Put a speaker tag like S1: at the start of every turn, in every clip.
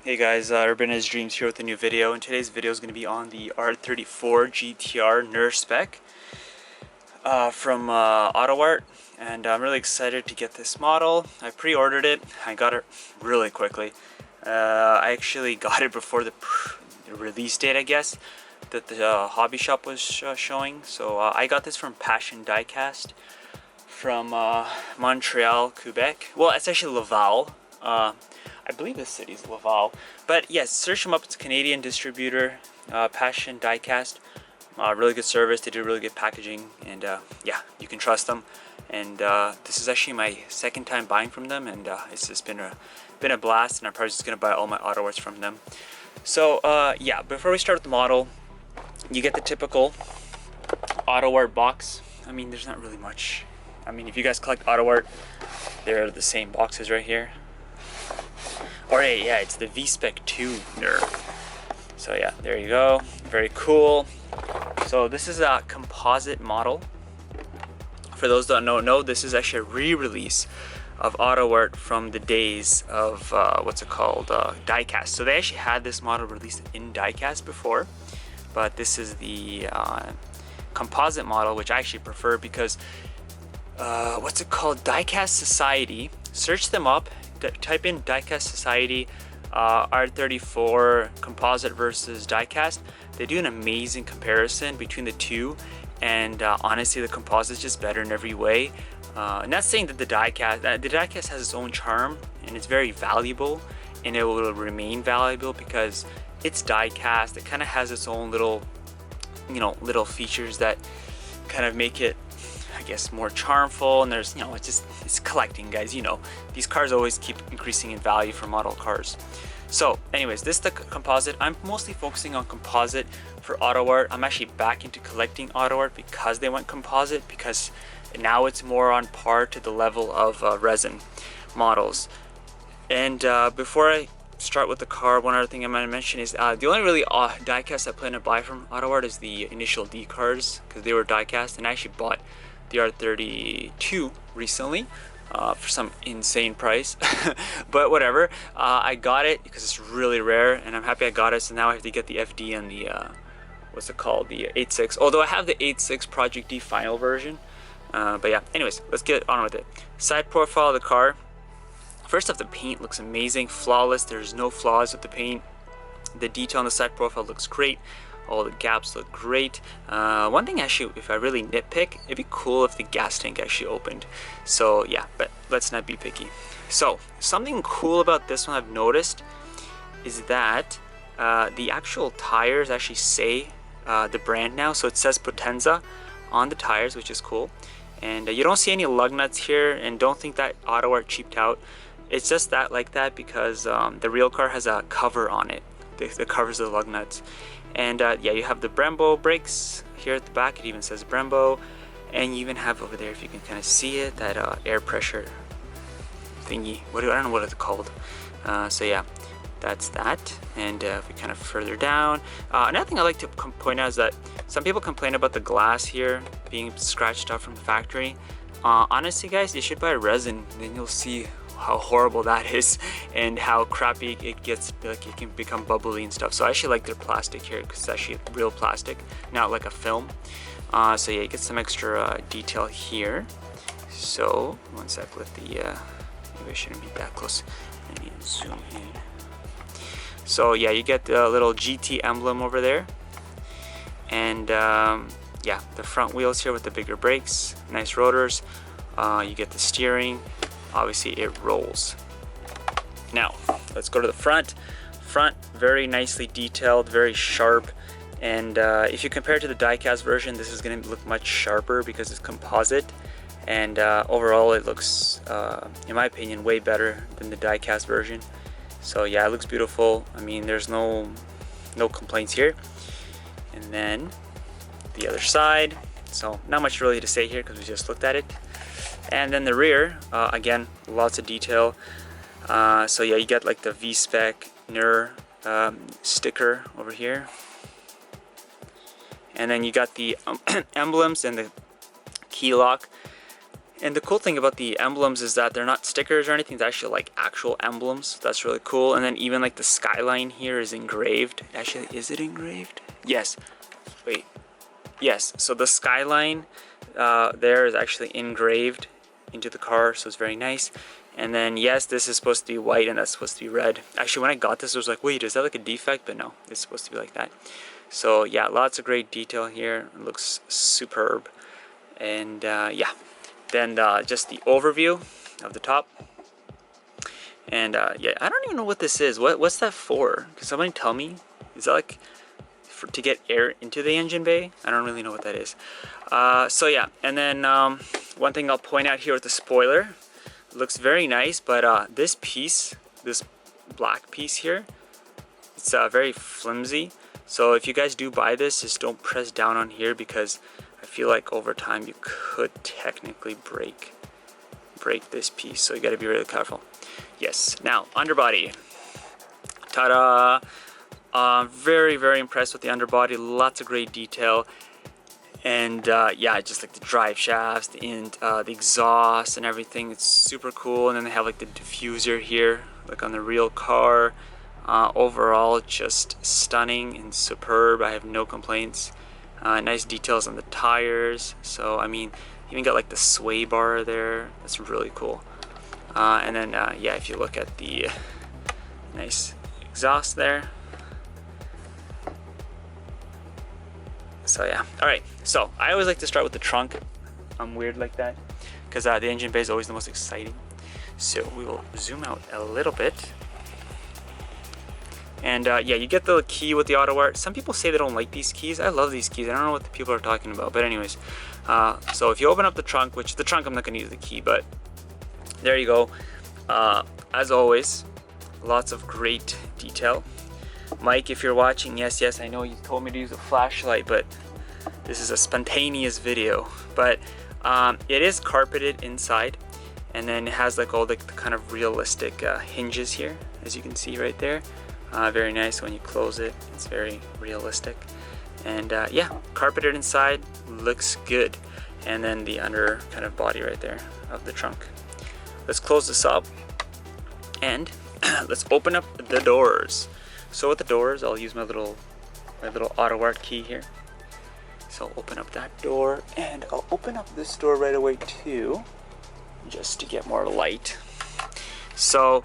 S1: Hey guys, Urban His Dreams here with a new video, and today's video is going to be on the R34 GTR V-Spec from Autoart, and I'm really excited to get this model. I pre-ordered it. I got it really quickly. I actually got it before the release date, I guess, that the hobby shop was showing. So I got this from Passion Diecast from Montreal, Quebec. Well, it's actually Laval. I believe the city's Laval, but yes, search them up. It's a Canadian distributor, Passion Diecast. Really good service. They do really good packaging, and yeah, you can trust them. And this is actually my second time buying from them, and it's just been a blast. And I'm probably just gonna buy all my Autoarts from them. So yeah, before we start with the model, you get the typical Autoart box. I mean, there's not really much. I mean, if you guys collect Autoart, they're the same boxes right here. Or yeah, it's the V-Spec 2 nerve. So yeah, there you go. Very cool. So this is a composite model. For those that don't know, this is actually a re-release of Autoart from the days of what's it called, diecast. So they actually had this model released in diecast before, but this is the composite model, which I actually prefer because what's it called, Diecast Society. Search them up. Type in Diecast Society R34 composite versus diecast. They do an amazing comparison between the two, and honestly, the composite is just better in every way. Not saying that the diecast has its own charm and it's very valuable, and it will remain valuable because it's diecast. It kind of has its own little, little features that kind of make it, I guess, more charmful. And there's, it's collecting, guys. These cars always keep increasing in value for model cars. So anyways, this is the composite. I'm mostly focusing on composite for Autoart. I'm actually back into collecting Autoart because they went composite, because now it's more on par to the level of resin models. And before I start with the car, one other thing I'm going to mention is the only really diecast I plan to buy from Autoart is the initial D cars, because they were diecast, and I actually bought the R32 recently for some insane price. But whatever, I got it because it's really rare, and I'm happy I got it. So now I have to get the FD and the what's it called, the 8.6, although I have the 8.6 Project D final version. But yeah, anyways, let's get on with it. Side profile of the car. First off, the paint looks amazing, flawless. There's no flaws with the paint. The detail on the side profile looks great. All the gaps look great. One thing actually, if I really nitpick, it'd be cool if the gas tank actually opened. So yeah, but let's not be picky. So something cool about this one I've noticed is that the actual tires actually say the brand now. So it says Potenza on the tires, which is cool. And you don't see any lug nuts here, and don't think that Autoart cheaped out. It's just that like that because the real car has a cover on it that covers the lug nuts. And yeah, you have the Brembo brakes here at the back. It even says Brembo, and you even have over there, if you can kind of see it, that air pressure thingy. I don't know what it's called. So yeah, that's that. And if we kind of further down, another thing I like to point out is that some people complain about the glass here being scratched out from the factory. Honestly, guys, you should buy resin, then you'll see how horrible that is and how crappy it gets. Like, it can become bubbly and stuff. So I actually like their plastic here because it's actually real plastic, not like a film. So yeah, you get some extra detail here. So one sec, let the maybe I shouldn't be that close. Let me zoom in. So yeah, you get the little GT emblem over there, and yeah, the front wheels here with the bigger brakes, nice rotors. You get the steering. Obviously it rolls. Now let's go to the front. Front, very nicely detailed, very sharp, and if you compare it to the diecast version, this is going to look much sharper because it's composite, and overall it looks, in my opinion, way better than the diecast version. So yeah, it looks beautiful. I mean, there's no complaints here. And then the other side, so not much really to say here because we just looked at it. And then the rear, again, lots of detail. So yeah, you get like the V-Spec NER sticker over here. And then you got the emblems and the key lock. And the cool thing about the emblems is that they're not stickers or anything, it's actually like actual emblems. So that's really cool. And then even like the Skyline here is engraved. Actually, is it engraved? Yes. Wait. Yes, so the Skyline there is actually engraved into the car, so it's very nice. And then yes, this is supposed to be white and that's supposed to be red. Actually, when I got this, I was like, wait, is that like a defect? But no, it's supposed to be like that. So yeah, lots of great detail here. It looks superb. And yeah, then just the overview of the top. And yeah, I don't even know what this is. What's that for? Can somebody tell me? Is that like to get air into the engine bay? I don't really know what that is. So yeah, and then one thing I'll point out here with the spoiler, it looks very nice, but this piece, this black piece here, it's very flimsy. So if you guys do buy this, just don't press down on here, because I feel like over time you could technically break this piece. So you got to be really careful. Yes. Now underbody. Ta-da! Very, very impressed with the underbody. Lots of great detail. And yeah, just like the drive shafts, the exhaust and everything. It's super cool. And then they have like the diffuser here, like on the real car. Overall, just stunning and superb. I have no complaints. Nice details on the tires. So, I mean, even got like the sway bar there. That's really cool. And then, yeah, if you look at the nice exhaust there. So yeah, all right, so I always like to start with the trunk. I'm weird like that, because the engine bay is always the most exciting. So we will zoom out a little bit. And yeah, you get the key with the Autoart. Some people say they don't like these keys. I love these keys. I don't know what the people are talking about, but anyways. So if you open up the trunk, which the trunk I'm not gonna use the key, but there you go. As always, lots of great detail. Mike, if you're watching, yes, I know you told me to use a flashlight, but this is a spontaneous video. But it is carpeted inside, and then it has like all the kind of realistic hinges here, as you can see right there. Very nice when you close it. It's very realistic. And yeah, carpeted inside, looks good. And then the under kind of body right there of the trunk. Let's close this up, and let's open up the doors. So with the doors, I'll use my little Autoart key here. So I'll open up that door, and I'll open up this door right away too, just to get more light. So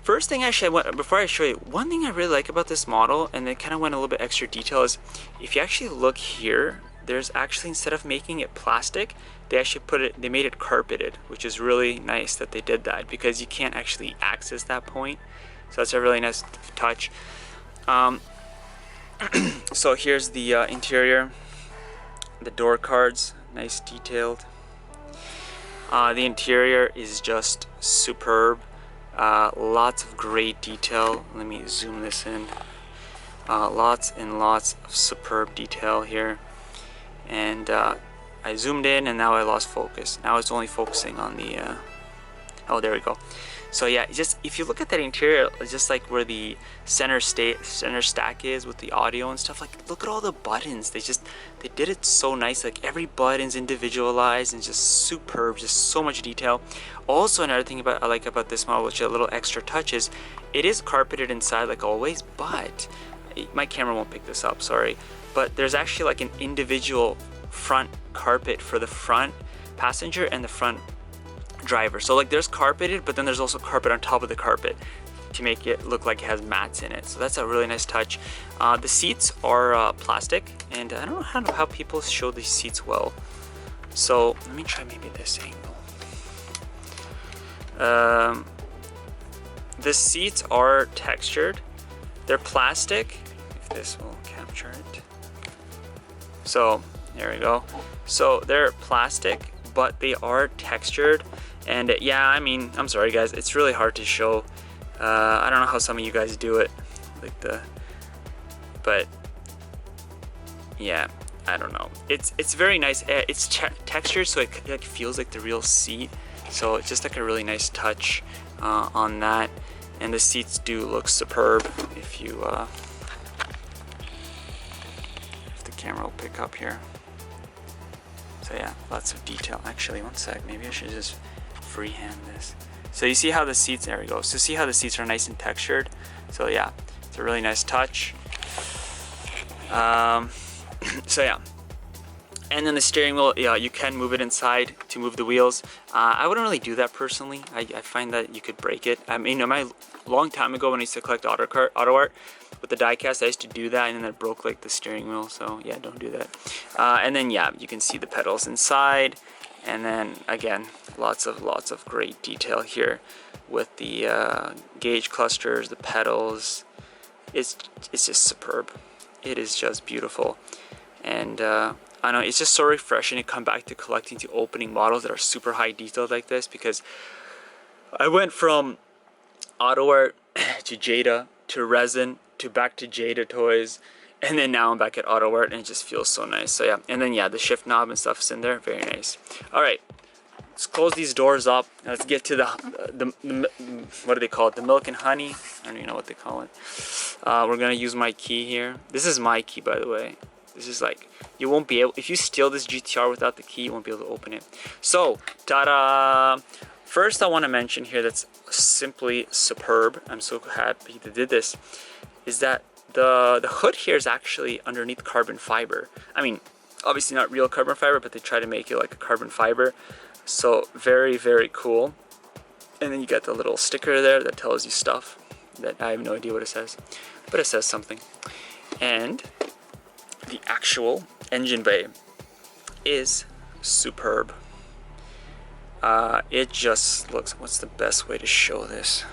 S1: first thing, actually, before I show you, one thing I really like about this model, and they kind of went a little bit extra detail, is if you actually look here, there's actually, instead of making it plastic, they actually they made it carpeted, which is really nice that they did that, because you can't actually access that point. So that's a really nice touch. So here's the interior, the door cards, nice detailed. The interior is just superb. Lots of great detail. Let me zoom this in. Lots and lots of superb detail here. And I zoomed in, and now I lost focus. Now it's only focusing on the oh, there we go. So yeah, just if you look at that interior, just like where the center stack is with the audio and stuff, like look at all the buttons. They did it so nice. Like every button's individualized and just superb, just so much detail. Also, another thing I like about this model, which is a little extra touch, is it is carpeted inside like always, but my camera won't pick this up, sorry. But there's actually like an individual front carpet for the front passenger and the front driver. So like there's carpeted, but then there's also carpet on top of the carpet to make it look like it has mats in it. So that's a really nice touch. The seats are plastic, and I don't know how people show these seats well. So let me try maybe this angle. The seats are textured. They're plastic, if this will capture it. So there we go. So they're plastic, but they are textured. And yeah, I mean, I'm sorry guys, it's really hard to show. I don't know how some of you guys do it, but yeah, I don't know. It's very nice. It's textured, so it like feels like the real seat. So it's just like a really nice touch on that. And the seats do look superb. If the camera will pick up here. So yeah, lots of detail. Actually, one sec, maybe I should just freehand this. So you see how the seats, there we go. So see how the seats are nice and textured. So yeah, it's a really nice touch. So yeah. And then the steering wheel, yeah, you can move it inside to move the wheels. I wouldn't really do that personally. I find that you could break it. I mean, a long time ago when I used to collect Autoart with the diecast, I used to do that, and then it broke like the steering wheel. So yeah, don't do that. And then yeah, you can see the pedals inside, and then again, lots of great detail here with the gauge clusters, the pedals. It's just superb. It is just beautiful, and I know it's just so refreshing to come back to collecting, to opening models that are super high detailed like this, because I went from Autoart to Jada to Resin to back to Jada toys, and then now I'm back at Autoart, and it just feels so nice. So yeah, and then yeah, the shift knob and stuff's in there, very nice. All right, let's close these doors up. Let's get to the what do they call it? The milk and honey. I don't even know what they call it. We're gonna use my key here. This is my key, by the way. This is like, you won't be able, if you steal this GTR without the key, you won't be able to open it. So, ta-da! First I want to mention here that's simply superb, I'm so happy they did this, is that the hood here is actually underneath carbon fiber. I mean, obviously not real carbon fiber, but they try to make it like a carbon fiber. So, very, very cool. And then you got the little sticker there that tells you stuff that I have no idea what it says, but it says something. And the actual engine bay is superb. It just looks, what's the best way to show this?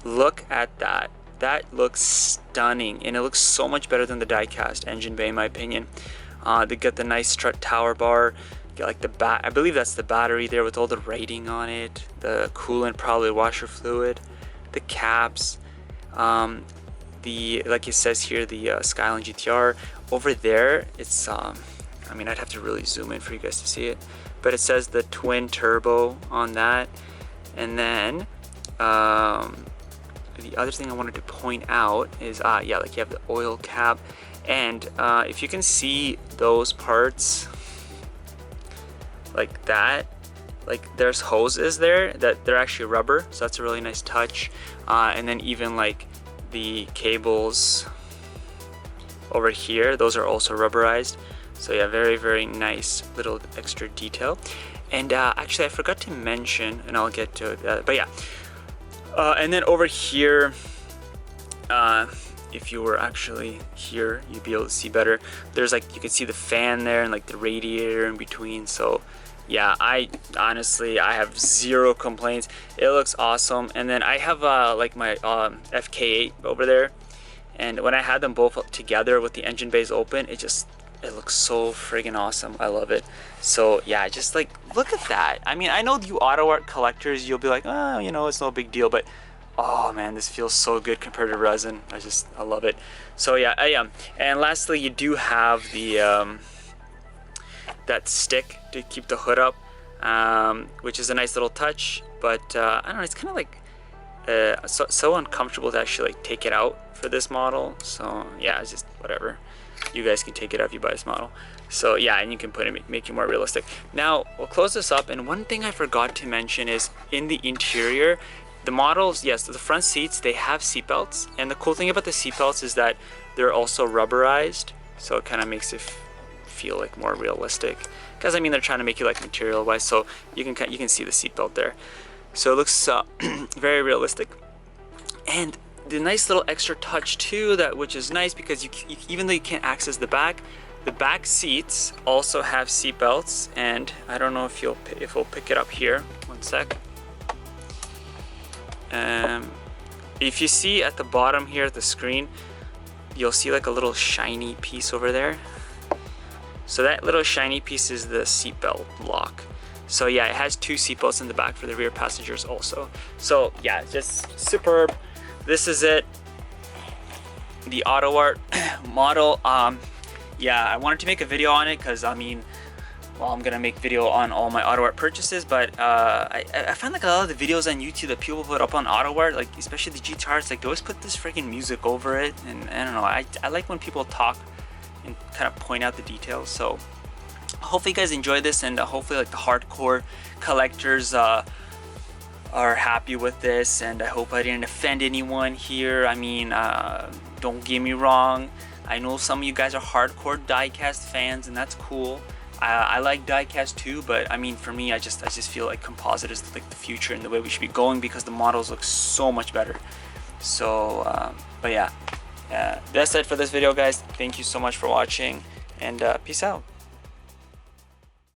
S1: Look at that. That looks stunning, and it looks so much better than the die-cast engine bay in my opinion. They got the nice strut tower bar, got like the I believe that's the battery there with all the rating on it, the coolant, probably washer fluid, the caps. Like it says here, the Skyline GTR over there, it's I mean, I'd have to really zoom in for you guys to see it, but it says the twin turbo on that. And then the other thing I wanted to point out is yeah, like you have the oil cap, and if you can see those parts like that, like there's hoses there that they're actually rubber, so that's a really nice touch. And then even like the cables over here, those are also rubberized. So yeah, very, very nice little extra detail. And actually I forgot to mention, and I'll get to that, but yeah. And then over here, if you were actually here, you'd be able to see better. There's like, you can see the fan there and like the radiator in between. So yeah, I honestly, I have zero complaints. It looks awesome. And then I have like my FK8 over there, and when I had them both together with the engine bays open, it looks so friggin' awesome. I love it. So yeah, just like, look at that. I mean, I know you Autoart collectors, you'll be like, oh, you know, it's no big deal, but oh man, this feels so good compared to resin. I love it. So yeah, I am. And lastly, you do have the that stick to keep the hood up, which is a nice little touch, but I don't know, it's kind of like so uncomfortable to actually like take it out for this model. So yeah, it's just whatever. You guys can take it out if you buy this model. So yeah, and you can put it, make it more realistic. Now we'll close this up, and one thing I forgot to mention is in the interior, the models, yes, the front seats, they have seatbelts, and the cool thing about the seatbelts is that they're also rubberized, so it kind of makes it feel like more realistic, because I mean, they're trying to make it like material wise, so you can see the seatbelt there, so it looks very realistic. And the nice little extra touch too, which is nice, because you even though you can't access the back seats also have seatbelts. And I don't know if we'll pick it up here. One sec. If you see at the bottom here at the screen, you'll see like a little shiny piece over there. So that little shiny piece is the seatbelt lock. So yeah, it has two seatbelts in the back for the rear passengers also. So yeah, just superb. This is it, the Autoart model. Yeah, I wanted to make a video on it because I mean, well, I'm gonna make video on all my Autoart purchases, but I find like a lot of the videos on YouTube that people put up on Autoart, like especially the GTRs, like they always put this freaking music over it, and I don't know, I like when people talk and kind of point out the details. So hopefully you guys enjoy this, and hopefully like the hardcore collectors are happy with this, and I hope I didn't offend anyone here. I mean, don't get me wrong, I know some of you guys are hardcore diecast fans, and that's cool. I like diecast too, but I mean, for me, I just feel like composite is like the future and the way we should be going, because the models look so much better. So but yeah, that's it for this video, guys. Thank you so much for watching, and peace out.